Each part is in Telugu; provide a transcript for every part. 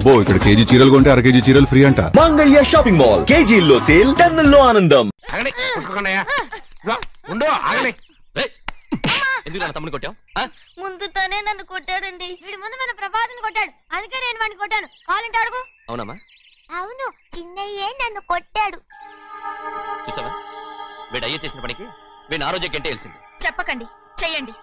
అబ్బో ఇక్కడ కేజీ చీరలు కొంటే అర కేజీ చీరలు ఫ్రీ అంట. మంగళ్య షాపింగ్ మాల్, కేజీల్లో సేల్, టన్నుల్లో ఆనందం. తమ్ముడు కొట్టావు? ముందుతోనే నన్ను కొట్టాడండి. వీడి ముందు మన ప్రభాతం కొట్టాడు, అందుకే నేను వాడిని కొట్టాను. కావాలంటే అడుగు. అవునమ్మా? అవును, చిన్నయ్యే నన్ను కొట్టాడు. చూసావా, వీడు అయ్యే చేసిన పనికి వీడిని ఆ రోజే గంటే తెలిసింది. చెప్పకండి, చెయ్యండి.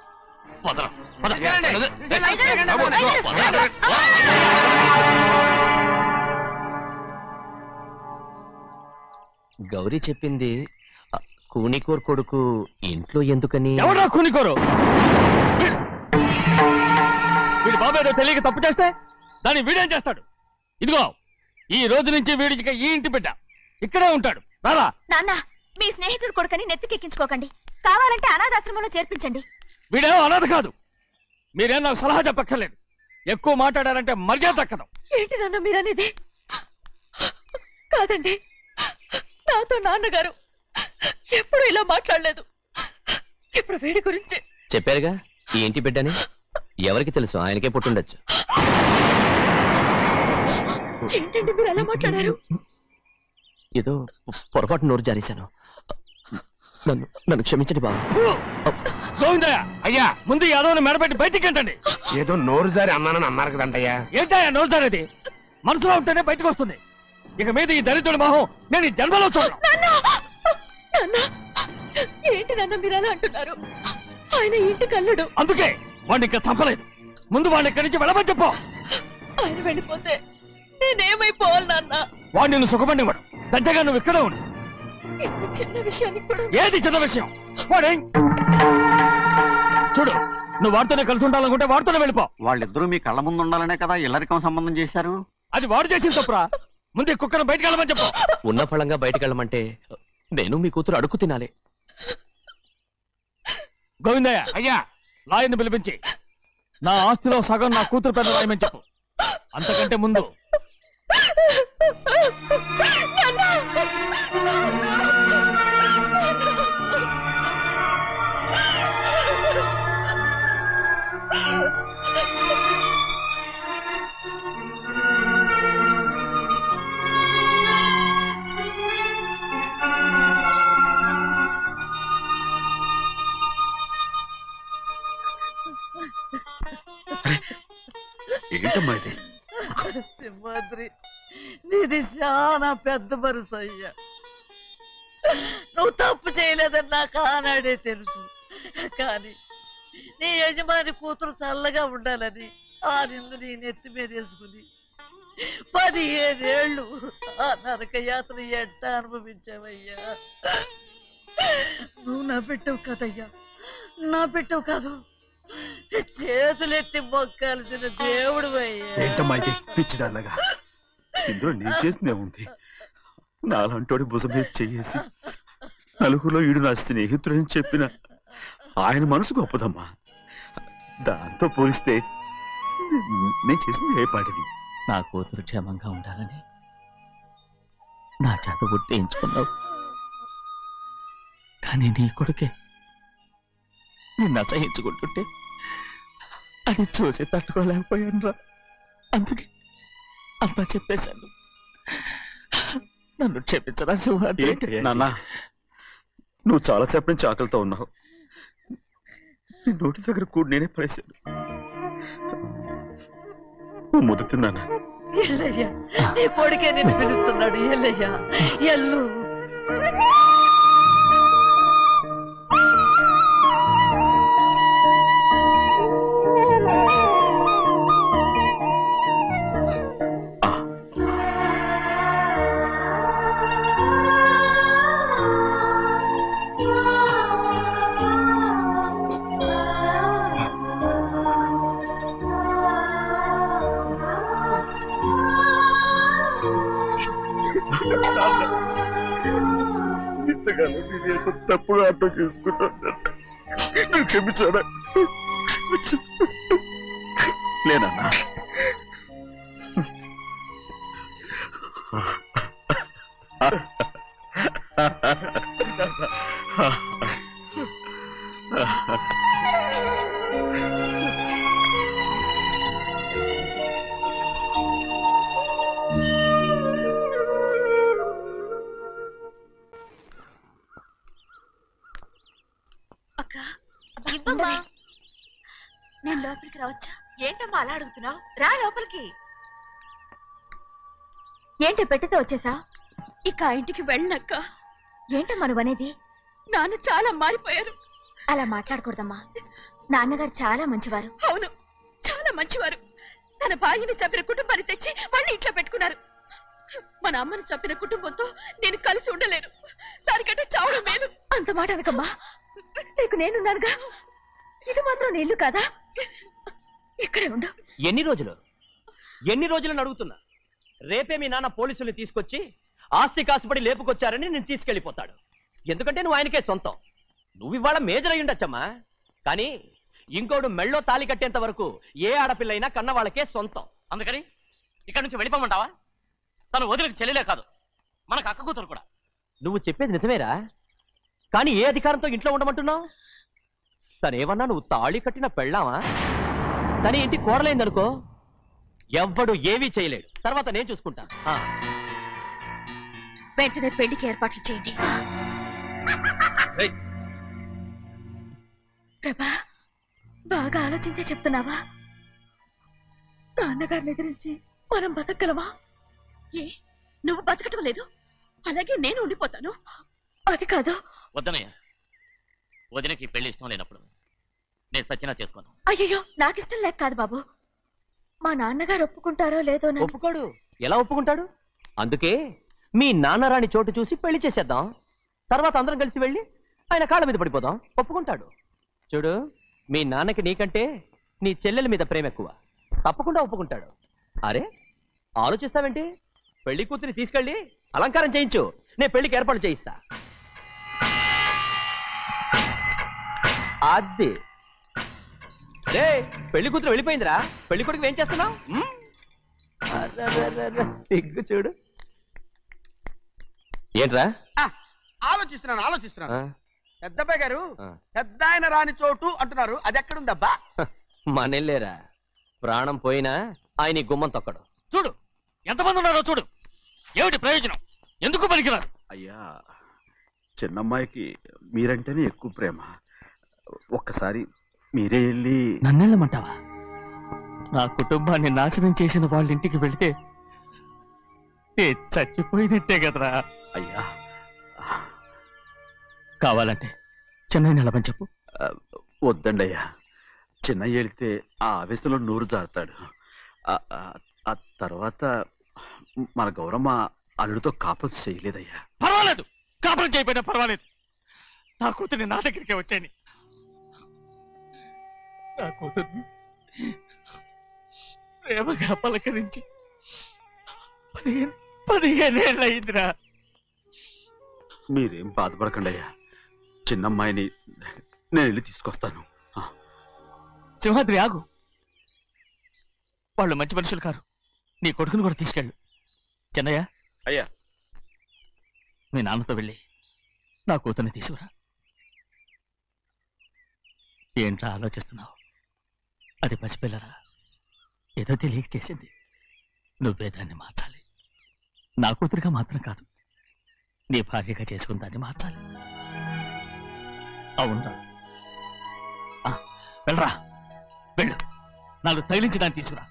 గౌరీ చెప్పింది కూనికోర్ కొడుకు ఇంట్లో ఎందుకని. ఎవరా కూనికోరు? వీడి బాబు ఏదో తెలియక తప్పు చేస్తే దాన్ని వీడేం చేస్తాడు? ఇదిగో, ఈ రోజు నుంచి వీడికి ఈ ఇంటి బిడ్డ ఇక్కడే ఉంటాడు. రారా. నాన్న, మీ స్నేహితుడు కొడుకని నెత్తికెక్కించుకోకండి. కావాలంటే అనాథాశ్రమంలో చేర్పించండి. వీడేమో అనాథ కాదు. మీరేం నాకు సలహా చెప్పక్కర్లేదు. ఎక్కువ మాట్లాడారంటే మర్యాద దక్కదు. ఏంటి నాన్న మీరనేది? కాదండి, నాతో నాన్నగారు ఎప్పుడు ఇలా మాట్లాడలేదు. ఇప్పుడు వీడి గురించి చెప్పారుగా ఈ ఇంటి బిడ్డని. ఎవరికి తెలుసు, ఆయనకే పుట్టుండొచ్చు. ఏంటండి మీరు ఎలా మాట్లాడారు? ఏదో పొరపాటు నోరు జారేశాను. నన్ను క్షమించండి బాబు. గోవిందయ్య, అయ్యా ముందు యాదవ్ని మెడపెట్టి బయటికి ఏంటండి? ఏదో నోరు జారి అన్నానని అన్నారు కదంటయ్యా. ఏంటయ్యా నోరు జారేది? మనసులో ఉంటేనే బయటకు వస్తుంది. ఇక మీద ఈ దరిద్రుడి మొహం నేను ఈ జన్మలో చూడను. ఏంటి నాన్న మీరు ఎలా అంటున్నారు? ఆయన ఇంటి కల్లుడు. అందుకే వాడిని ఇంకా చంపలేదు. ముందు వాడిని ఇక్కడి నుంచి వెళ్ళమని చెప్పు. ఆయన వెళ్ళిపోతే నేనేమైపోవాలి నాన్న? వాడు నిన్ను సుఖపడివాడు. దచ్చగా నువ్వు ఇక్కడే ఉండు. ఇంత చిన్న విషయానికి కూడా. ఏది చిన్న విషయం? వాడే చూడు, నువ్వు వాడితోనే కలిసి ఉండాలనుకుంటే వాడితోనే వెళ్ళిపో. వాళ్ళిద్దరూ మీ కళ్ళ ముందు ఉండాలనే కదా ఇల్లరికం సంబంధం చేశారు. అది వాడు చేసిన తప్పురా. ముందు కుక్కను బయటకు వెళ్ళమని చెప్పు. ఉన్న ఫలంగా బయటకు వెళ్ళమంటే నేను మీ కూతురు అడుగు తినాలి. గోవిందయ్య, అయ్యా లాయర్ని పిలిపించి నా ఆస్తిలో సగం నా కూతురు పెద్ద రాయమని చెప్పు. అంతకంటే ముందు ఏంటమ్మా ఇది? సింహాద్రి, నీది చాలా పెద్ద మనసు అయ్యా. నువ్వు తప్పు చేయలేదని నాకు ఆనాడే తెలుసు. కానీ నీ యజమాని కూతురు చల్లగా ఉండాలని ఆ నిందు నీ నెత్తి మీద వేసుకుని 15 ఏళ్ళు ఆ నరక యాత్ర ఎట్ట అనుభవించావయ్యా. నువ్వు నా పెట్టవు కదయ్యా, నా పెట్టవు కాదు, చేతులెత్తి మొక్కాల్సిన దేవుడు అయ్యా. ఏంటమ్మా ఇది పిచ్చిదాన్నగా? ఇందులో నేను చేసినే ఉంది. నాలంటోడి భుజం మీద చెయ్యేసి నలుగురిలో ఈడు నా స్నేహితుడని చెప్పిన ఆయన మనసు గొప్పదమ్మా. దాంతో పోలిస్తే నేను చేసింది ఏ పాటిది? నా కూతురు క్షేమంగా ఉండాలని నా చేత గుర్తించుకున్నావు. కానీ నీ కొడుకే నిన్ను అసహించుకుంటుంటే అది చూసి తట్టుకోలేకపోయాను రా. అందుకే అంతా చెప్పేశాను. నన్ను క్షమించరా సింహాద్రి. నాన్న, నువ్వు చాలాసేపు నుంచి ఆకలితో ఉన్నావు. నీ నోటి దగ్గర కూడా నేనే పడేశాను. ముద్దు తిన్నానా? ఎల్లయ్యా, నీ కొడుకే నిన్ను పిలుస్తున్నాడు. ఎల్లయ్యా, ఎల్లు. ఇంతకాలం నేను తప్పుగా అర్థం చేసుకుంటాను. నువ్వు క్షమించాడా? లేనన్నా. ఉండవే. నేను లోపలికి రావచ్చా? ఏంటమ్మా అలా అడుగుతున్నావు? రా లోపలికి. ఏంటి పెట్టితో వచ్చేసా? ఇక ఆ ఇంటికి వెళ్ళనక్క. ఏంటమ్మా నువ్వు అనేది? నాన్న చాలా మారిపోయారు. అలా మాట్లాడకూడదమ్మా. నాన్నగారు చాలా మంచివారు. అవును, చాలా మంచివారు. తన భార్యని చంపిన కుటుంబాన్ని తెచ్చి మళ్ళీ ఇంట్లో పెట్టుకున్నారు. మన అమ్మని చంపిన కుటుంబంతో నేను కలిసి ఉండలేను. దానికంటే చావడం మేలు. అంత మాట అనకమ్మా. నీకు నేనున్నానుగా. ఇది మాత్రం నీ ఇల్లు కాదా? ఇక్కడే ఉండు. ఎన్ని రోజులను అడుగుతున్నా. రేపే మీ నాన్న పోలీసుల్ని తీసుకొచ్చి ఆస్తి కాసుపడి లేపుకొచ్చారని నేను తీసుకెళ్లిపోతాడు. ఎందుకంటే నువ్వు ఆయనకే సొంతం. నువ్వు ఇవాళ మేజర్ అయి ఉండొచ్చమ్మా, కానీ ఇంకోడు మెళ్ళో తాలి కట్టేంత వరకు ఏ ఆడపిల్లైనా కన్న వాళ్ళకే సొంతం. అందుకని ఇక్కడి నుంచి వెళ్ళిపోమంటావా? తను వదిలికి చెల్లెలే కాదు, మనకు అక్క కూతురు కూడా. నువ్వు చెప్పేది నిజమేరా, కానీ ఏ అధికారంతో ఇంట్లో ఉండమంటున్నావు? తనేమన్నా నువ్వు తాళి కట్టిన పెళ్ళావా? తన ఇంటి కోడలైందనుకో, ఎవ్వడు ఏమీ చేయలేడు. తర్వాత నేను చూసుకుంటా. వెంటనే పెళ్లికి ఏర్పాట్లు చేయండి. ప్రభా, బాగా ఆలోచించే చెప్తున్నావా? నాన్నగారిని ఎదిరించి మనం బతకగలవా? ఏ, నువ్వు బతకటం లేదు, అలాగే నేను ఉండిపోతాను. అది కాదు. వద్దనయ్య, వదినకి పెళ్లి ఇష్టం లేనప్పుడు నేను సచ్చినా చేసుకోను. అయ్యో, నాకిష్టం లేక కాదు బాబు. మా నాన్నగారు ఒప్పుకుంటారో లేదో. ఒప్పుకోడు. ఎలా ఒప్పుకుంటాడు? అందుకే మీ నాన్నరాని చోటు చూసి పెళ్లి చేసేద్దాం. తర్వాత అందరం కలిసి వెళ్ళి ఆయన కాళ్ళ మీద పడిపోదాం. ఒప్పుకుంటాడు. చూడు, మీ నాన్నకి నీకంటే నీ చెల్లెల మీద ప్రేమ ఎక్కువ. తప్పకుండా ఒప్పుకుంటాడు. అరే, ఆలోచిస్తావేంటి? పెళ్లి కూతురి తీసుకెళ్ళి అలంకారం చేయించు, నేను పెళ్లికి ఏర్పాటు చేయిస్తా. అది రే, పెళ్లి కూతురు వెళ్ళిపోయిందిరా. పెళ్లి కొడుకు ఏం చేస్తున్నావు? సిగ్గు చూడు. ఏంట్రా? ఆలోచిస్తున్నాను. పెద్దబ్బాయి గారు పెద్ద ఆయన రాని చోటు అంటున్నారు, అది ఎక్కడుందబ్బా? మనెళ్ళేరా, ప్రాణం పోయినా ఆయన గుమ్మం తొక్కడు. చూడు ఎంతమంది ఉన్నారో చూడు. ఏమిటి ప్రయోజనం? ఎందుకు పనికిరారు? అయ్యా, చిన్నమ్మాయికి మీరంటేనే ఎక్కువ ప్రేమ. ఒక్కసారి మీరే వెళ్ళి. నన్నెళ్ళమంటావా? నా కుటుంబాన్ని నాశనం చేసిన వాళ్ళ ఇంటికి వెళితే చచ్చిపోయినట్టే కదరా. అయ్యా, కావాలంటే చెన్నై నిలబని చెప్పు. వద్దండి అయ్యా. చిన్నయ్య వెళితే ఆ ఆవేశంలో నూరు జారుతాడు. ఆ తర్వాత మన గౌరమ్మ అల్లుడితో కాపురం చేయలేదయ్యా. పర్వాలేదు, కాపురం చేయకపోయినా పర్వాలేదు. నా కూతుర్ని నా దగ్గరికే వచ్చాయని. నా కూతుర్ని ప్రేమగా పలకరించి 15 ఏళ్ళు అయిందిరా. మీరేం బాధపడకండి అయ్యా. చిన్నమ్మాయిని నేను వెళ్ళి తీసుకొస్తాను. సింహాద్రి, ఆగు. వాళ్ళు మంచి మనుషులు కారు. నీ కొడుకుని కూడా తీసుకెళ్ళు. చెన్నయ్య, అయ్యా, మీ నాన్నతో వెళ్ళి నా కూతుర్ని తీసుకురా. ఏంట్రా ఆలోచిస్తున్నావు? అది పసిపిల్లరా, ఏదో తెలియక చేసింది. నువ్వే దాన్ని మార్చాలి. నా కూతురిగా మాత్రం కాదు, నీ భార్యగా చేసుకుని దాన్ని మార్చాలి. అవునరా? వెళ్ళరా, వెళ్ళు. నాలుగు తగిలించి దాన్ని తీసుకురా.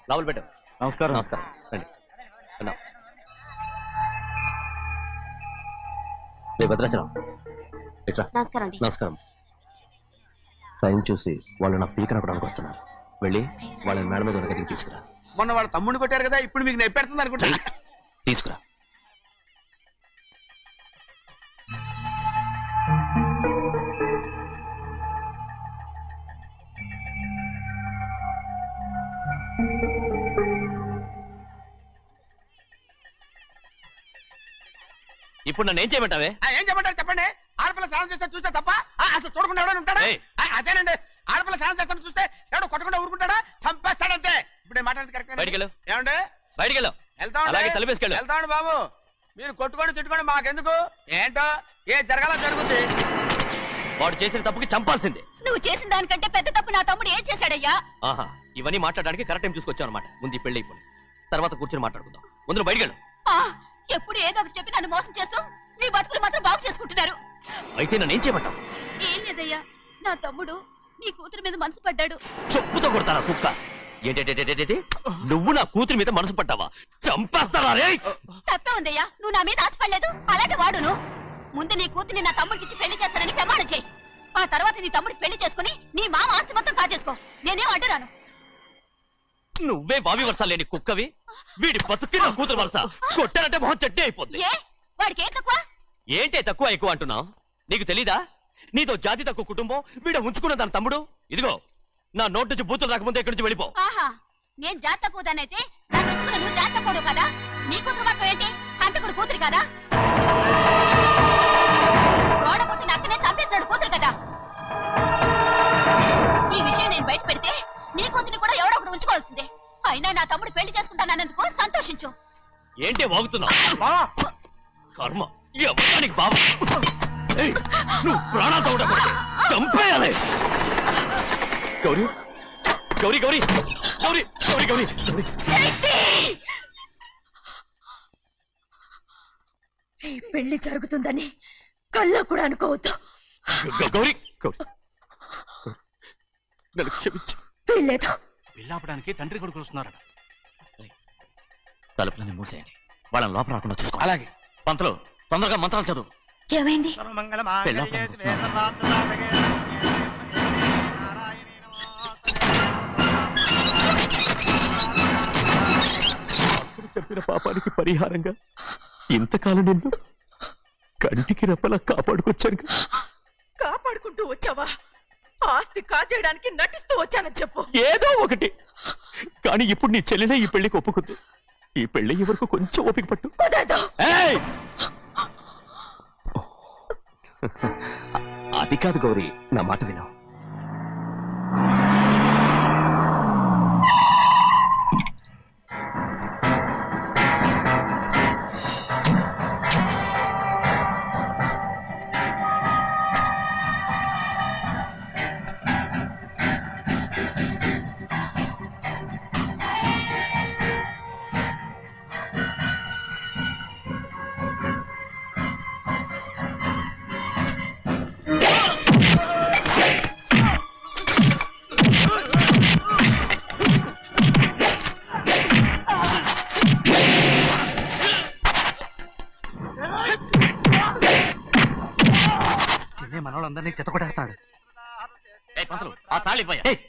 లోపల పెట్టు. నమస్కారం. నమస్కారం. రండి. భద్రాచలం, ఇట్రా. నమస్కారం. నమస్కారం. టైం చూసి వాళ్ళు నా పీక నప్పడానికి వస్తున్నారు. వెళ్ళి వాళ్ళని మేడ మీద ఉన్న గదికి తీసుకురా. మొన్న వాళ్ళ తమ్ముడిని కొట్టారు కదా, ఇప్పుడు మీకు నెప్పెడుతుంది అనుకుంటా. తీసుకురా. ఇప్పుడు నన్ను ఏం చేయమంటావే? ఏం చెప్పంటారు చెప్పండి. ఆడపిల్ల స్నానం చేస్తే చూస్తే తప్ప అసలు చూడకుండా ఎవడో ఉంటాడా? అదేనండి, ఆడపిల్ల స్నానం చేస్తాను చూస్తే ఎవడో కొట్టకుండా ఊరుకుంటాడా? చంపేస్తాడంతే. ఇప్పుడు మాట్లాడేది కరెక్ట్. బయటికెళ్ళు. ఏమండి? బయటికెళ్ళు. అలాగే తలపేసుకెళ్ళు. వెళ్తామండి బాబు. మీరు కొట్టుకొని తిట్టుకొని మాకెందుకు? ఏంటో ఏ జరగాల జరుగుతుంది. వాడు చేసిన తప్పుకి చంపాల్సిందే. నువ్వు చేసిన దానికంటే పెద్ద తప్పు నా తమ్ముడు ఏం చేశాడయ్యా? ఆహా, ఇవన్నీ మాట్లాడడానికి కరెక్ట్ టైం చూసుకొచ్చావు అనమాట. ముందు ఈ పెళ్లి అయిపోయి తర్వాత కూర్చొని మాట్లాడుకుందాం. ముందు బయటకెళ్ళు. ఎప్పుడు ఏదో ఒకటి చెప్పి నన్ను మోసం చేస్తూ మీ బతుకులు మాత్రం బాగు చేసుకుంటున్నారు. అయితే నన్నేం చేయమంటావు? ఏం లేదయ్యా, నా తమ్ముడు నీ కూతురు మీద మనసు పడ్డాడు. చెప్పుతో కొడతారా కుక్క? ఏంటేంటి నువ్వు నా కూతురి మీద మనసు పడ్డావా? చంపేస్తారా రే? తప్పే ఉందయ్యా, నువ్వు నా మీద ఆశపడలేదు, అలాగే వాడును. ముందు నీ కూతుర్ని నా తమ్ముడికి పెళ్లి చేస్తానని ప్రమాణం చేయి. ఆ తర్వాత నీ తమ్ముడికి పెళ్లి చేసుకుని నీ మామ ఆస్తి మొత్తం కాజేసుకో. నేనేం అడ్డురాను. నువ్వే బావి వరుస లేని కుక్కవి. వీడి బతుక్కి నా కూతురు వరుస. కొట్టానంటే మొహం చట్నీ అయిపోద్ది. వాడికి ఏం తక్కువ? ఏంటే తక్కువ ఎక్కువ అంటున్నావు? నీకు తెలీదా? నీతో జాతి తక్కువ కుటుంబం వీడ ఉంచుకున్న దాని తమ్ముడు. ఇదిగో నా నోటు నుంచి బూతులు రాకముందే ఇక్కడి నుంచి వెళ్ళిపో. ఆహా, నేను జాత కూదానైతే నన్ను ఉంచుకున్న నువ్వు జాత కూడు కదా. నీ కూతురు మాత్రం ఏంటి, హంతకుడు కూతురు కదా. గోడ పుట్టిన అక్కనే చంపేశాడు కూతురు కదా. ఈ విషయం నేను బయట పెడితే నీ కూతురిని కూడా ఎవడో ఒకటి ఉంచుకోవాల్సిందే. అయినా నా తమ్ముడు పెళ్లి చేసుకుంటానన్నందుకు సంతోషించు. ఏంటి వాగుతున్నావు? కర్మ ఎవరికి బాబా. నువ్వు ప్రాణాలతో ఉండకూడదు, చంపేయాలి. గౌరీ గౌరీ గౌరీ గౌరీ గౌరీ గౌరీ గౌరీ. ఈ పెళ్లి జరుగుతుందని కల్లో కూడా అనుకోవద్దు. గౌరీ గౌరీ నన్ను క్షమించు. వీల్లేదు. పెళ్ళాపడానికి తండ్రి కొడుకులు వస్తున్నారట. తలుపులని మూసేయండి, వాళ్ళని లోపల రాకుండా చూసుకో. అలాగే. పంతులు తొందరగా మంత్రాలు చదువు. ఏమైంది? చెప్పిన పాపానికి పరిహారంగా ఇంతకాలం నిన్ను కంటికి రెప్పలా కాపాడుకొచ్చాను. కాపాడుకుంటూ వచ్చావా? ఆస్తి కాజేయడానికి నటిస్తూ వచ్చానని చెప్పు. ఏదో ఒకటి. కానీ ఇప్పుడు నీ చెల్లెలే ఈ పెళ్లికి ఒప్పుకుంది. ఈ పెళ్లి వరకు కొంచెం ఓపిక పట్టు. అది కాదు గౌరీ, నా మాట విను. మనోళ్ళందరినీ చెత్తకొట్టేస్తాడు. ఆ తాళి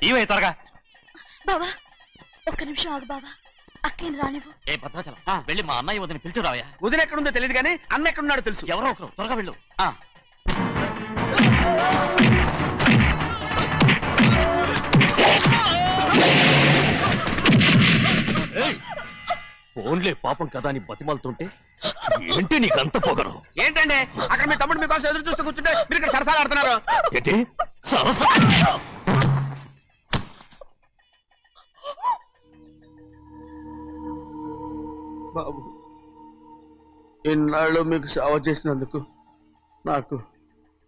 ఇవే త్వరగా. బావా ఒక్క నిమిషం ఆగు బావా, అక్కేం రానివ్వు. ఏ భద్రాచలం, వెళ్ళి మా అన్నయ్య వదిన పిలిచిరావయ్యా. వదిన ఎక్కడుందో తెలియదు కానీ అన్న ఎక్కడున్నాడో తెలుసు. ఎవరో ఒకరు త్వరగా వెళ్ళు. ఫోన్లే పాపం కదా అని బతిమాలుతుంటే ఏంటి నీకంత పొగరు? ఏంటండి అక్కడ మీ తమ్ముడు మీకోసం ఎదురు చూస్తూ కూర్చుంటే మీరు ఇక్కడ సరసాలు ఆడుతున్నారు. ఏంటి సరస? బాబు, ఇన్నాళ్ళు మీకు సేవ చేసినందుకు నాకు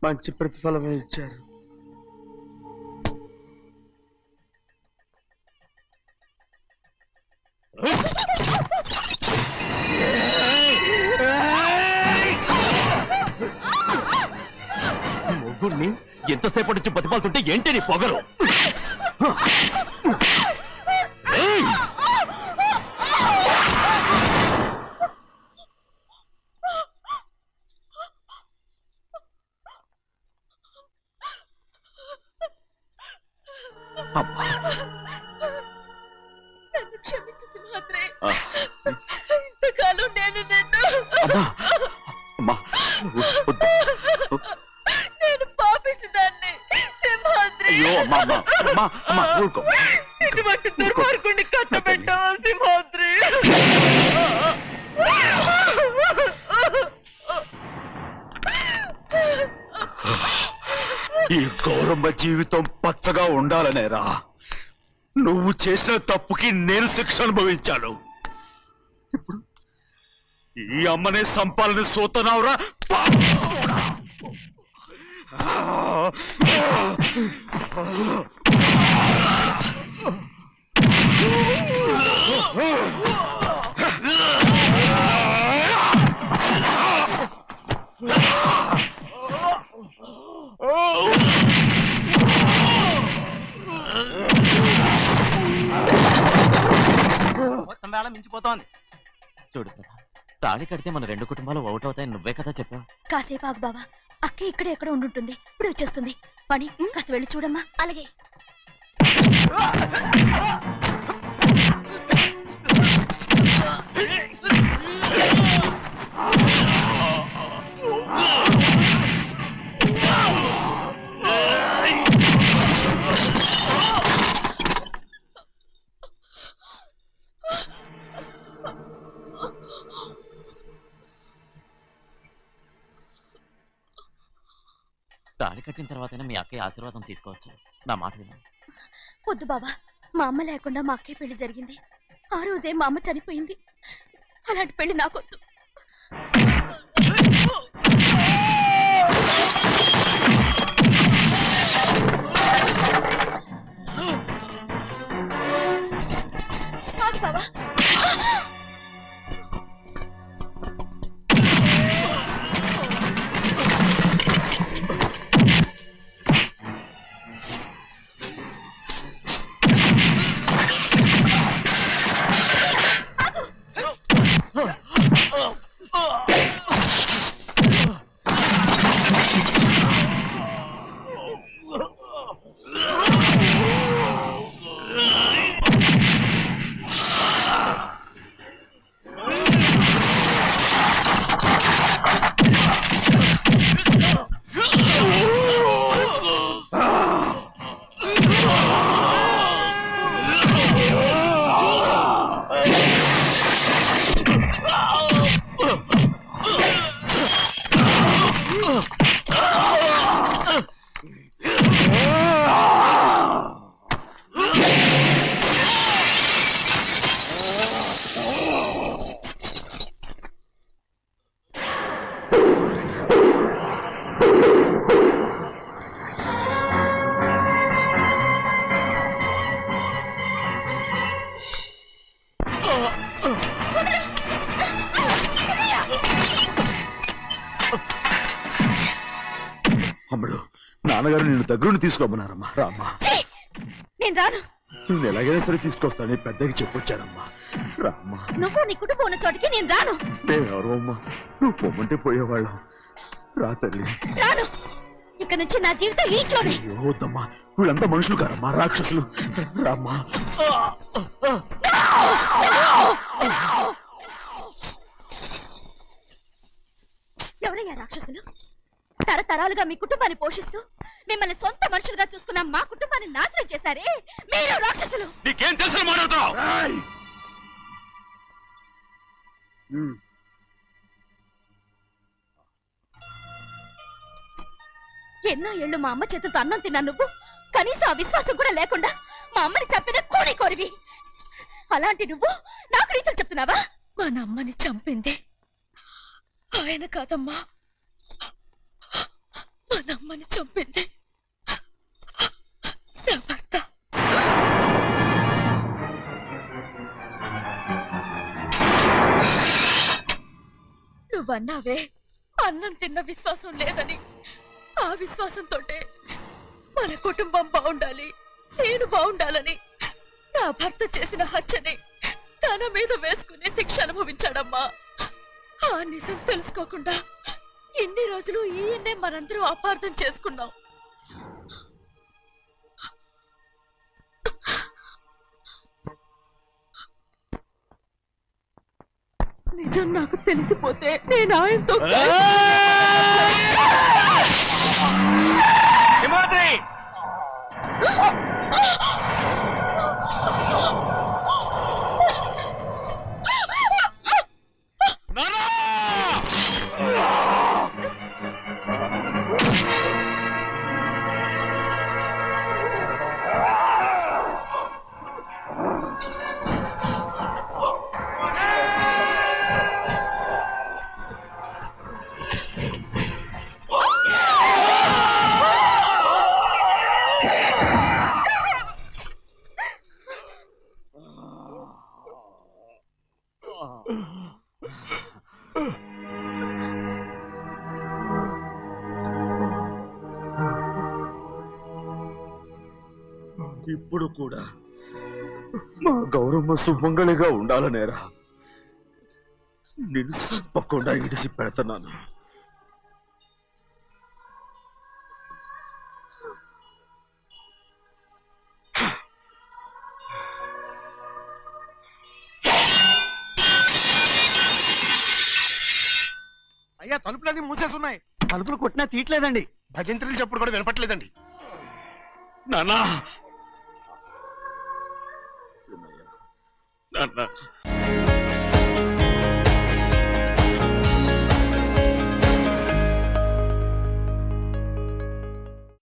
మంచి ప్రతిఫలమే ఇచ్చారు. మొగుణ్ణి ఎంతసేపటి నుంచి బతిమాలుతుంటే ఏంటి నీ పొగరు? నన్ను క్షమించు సింహాద్రి. ఇంతకాలం నేను నేను పాపిస్తుందాన్ని సింహాద్రి. ఇటువంటి దుర్మార్గుడిని కట్టబెట్టావా సింహాద్రి? ఈ గౌరమ్మ జీవితం పచ్చగా ఉండాలనేరా నువ్వు చేసిన తప్పుకి నేను శిక్ష అనుభవించాను. ఇప్పుడు ఈ అమ్మనే సంపాలని సోతనావురా మొత్తం వేళ మించిపోతోంది. చూడు కదా, తాళి కడితే మన రెండు కుటుంబాలు అవుట్ అవుతాయని నువ్వే కదా చెప్పావు. కాసేపు ఆగు బావా, అక్క ఇక్కడే ఎక్కడ ఉండుంటుంది, ఇప్పుడు వచ్చేస్తుంది. పని కాస్త వెళ్ళి చూడమ్మా. అలాగే. తాళి కట్టిన తర్వాతైనా మీ అక్కయ్య ఆశీర్వాదం తీసుకోవచ్చు. నా మాట విను. వద్దు బావా, మా అమ్మ లేకుండా మా అక్కయ్య పెళ్లి జరిగింది. ఆ రోజే మా అమ్మ చనిపోయింది. అలాంటి పెళ్లి నాకొద్దు. బావా, అమ్మడు, నాన్నగారు నిన్ను దగ్గరుండి తీసుకోమన్నారమ్మా. రామ్మా. నేను రాను. నేను ఎలాగైనా సరే తీసుకొస్తానని పెద్దకి చెప్పొచ్చానమ్మా. రామ్మా. నువ్వు నీ కుటుంబం ఉన్న చోటికి నేను రాను. మేమెవరు అమ్మా, నువ్వు పొమ్మంటే పోయేవాళ్ళం. రా తల్లి. రాను. ఇక్కడ నుంచి నా జీవితం ఈ ఇంట్లోనే. అయ్యో వద్దమ్మా, వీళ్ళంతా మనుషులు కారమ్మా, రాక్షసులు. రామ్మా. ఎవరయ్యా రాక్షసులు? తరతరాలుగా మీ కుటుంబాన్ని పోషిస్తూ మిమ్మల్ని సొంత మనుషులుగా చూసుకున్న మా కుటుంబాన్ని నాశనం చేశారే మీరు రాక్షసులు. నీకేం తెలుసు మాట్లాడుతున్నావు? ఎన్నో ఏళ్ళు మా అమ్మ చేతులతో అన్నం తిన్నా నువ్వు కనీసం ఆ విశ్వాసం కూడా లేకుండా మా అమ్మని చంపిన కోడి కోరివి. అలాంటి నువ్వు నాకు రీతులు చెప్తున్నావా? మా అమ్మని చంపింది ఆయన కాదమ్మా, మా అమ్మని చంపింది నా భర్త. నువ్వన్నావే అన్నం తిన్న విశ్వాసం లేదని. ఆ విశ్వాసంతో మన కుటుంబం బాగుండాలి, నేను బాగుండాలని నా భర్త చేసిన హత్యని తన మీద వేసుకునే శిక్ష అనుభవించాడమ్మా. ఆ నిజం తెలుసుకోకుండా ఇన్ని రోజులు ఈయన్నే మనందరం అపార్థం చేసుకున్నాం. నిజం నాకు తెలిసిపోతే నేను ఆయనతో ఇప్పుడు కూడా మా గౌరమ్మ సుమంగళిగా ఉండాలనేరా నేను తప్పకుండా ఇడిసి పెడతాను. అయ్యా తలుపులన్నీ మూసేస్తున్నాయి. తలుపులు కొట్టినా తీయట్లేదండి. భజంత్రులు చెప్పుడు కూడా వినపట్లేదండి. నాన్నా నాన్న